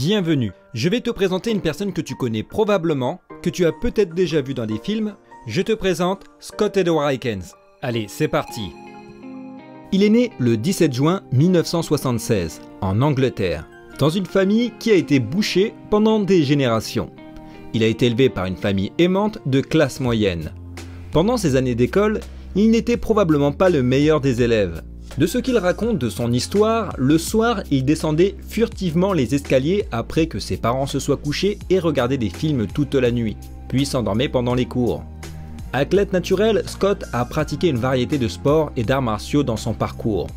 Bienvenue, je vais te présenter une personne que tu connais probablement, que tu as peut-être déjà vu dans des films. Je te présente Scott Edward Akins. Allez, c'est parti. Il est né le 17 juin 1976, en Angleterre, dans une famille qui a été bouchée pendant des générations. Il a été élevé par une famille aimante de classe moyenne. Pendant ses années d'école, il n'était probablement pas le meilleur des élèves. De ce qu'il raconte de son histoire, le soir, il descendait furtivement les escaliers après que ses parents se soient couchés et regardait des films toute la nuit, puis s'endormait pendant les cours. Athlète naturel, Scott a pratiqué une variété de sports et d'arts martiaux dans son parcours,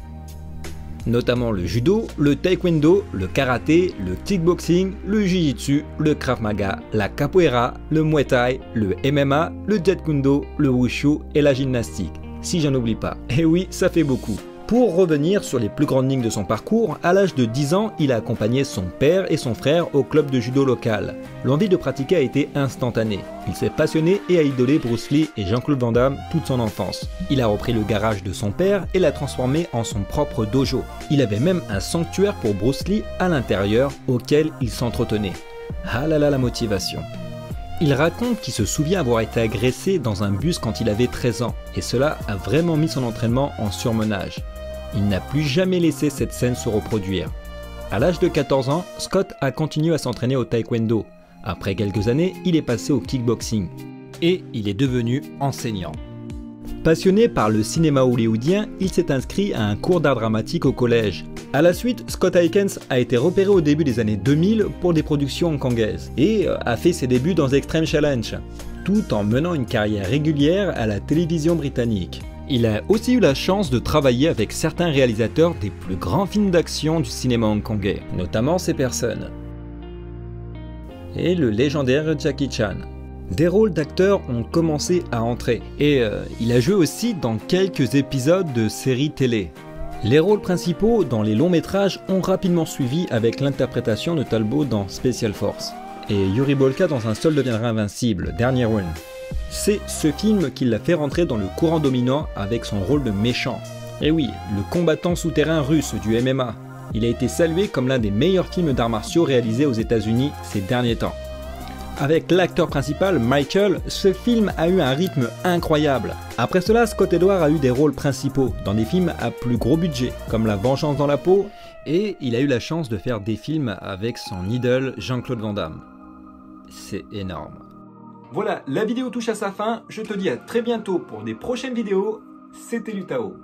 notamment le judo, le taekwondo, le karaté, le kickboxing, le jiu-jitsu, le krav maga, la capoeira, le muay thai, le MMA, le jet kundo, le wushu et la gymnastique, si j'en oublie pas. Et oui, ça fait beaucoup. Pour revenir sur les plus grandes lignes de son parcours, à l'âge de 10 ans, il a accompagné son père et son frère au club de judo local. L'envie de pratiquer a été instantanée. Il s'est passionné et a idolé Bruce Lee et Jean-Claude Van Damme toute son enfance. Il a repris le garage de son père et l'a transformé en son propre dojo. Il avait même un sanctuaire pour Bruce Lee à l'intérieur auquel il s'entretenait. Ah là là, la motivation. Il raconte qu'il se souvient avoir été agressé dans un bus quand il avait 13 ans, et cela a vraiment mis son entraînement en surmenage. Il n'a plus jamais laissé cette scène se reproduire. À l'âge de 14 ans, Scott a continué à s'entraîner au taekwondo. Après quelques années, il est passé au kickboxing. Et il est devenu enseignant. Passionné par le cinéma hollywoodien, il s'est inscrit à un cours d'art dramatique au collège. À la suite, Scott Akins a été repéré au début des années 2000 pour des productions hongkongaises et a fait ses débuts dans Extreme Challenge, tout en menant une carrière régulière à la télévision britannique. Il a aussi eu la chance de travailler avec certains réalisateurs des plus grands films d'action du cinéma hongkongais, notamment ces personnes. Et le légendaire Jackie Chan. Des rôles d'acteurs ont commencé à entrer, et il a joué aussi dans quelques épisodes de séries télé. Les rôles principaux dans les longs métrages ont rapidement suivi avec l'interprétation de Talbot dans Special Force, et Yuri Bolka dans Un seul deviendra invincible, Dernier Run. C'est ce film qui l'a fait rentrer dans le courant dominant avec son rôle de méchant. Et oui, le combattant souterrain russe du MMA. Il a été salué comme l'un des meilleurs films d'arts martiaux réalisés aux États-Unis ces derniers temps. Avec l'acteur principal, Michael, ce film a eu un rythme incroyable. Après cela, Scott Edward a eu des rôles principaux dans des films à plus gros budget, comme La Vengeance dans la peau, et il a eu la chance de faire des films avec son idole Jean-Claude Van Damme. C'est énorme. Voilà, la vidéo touche à sa fin, je te dis à très bientôt pour des prochaines vidéos, c'était Lutao.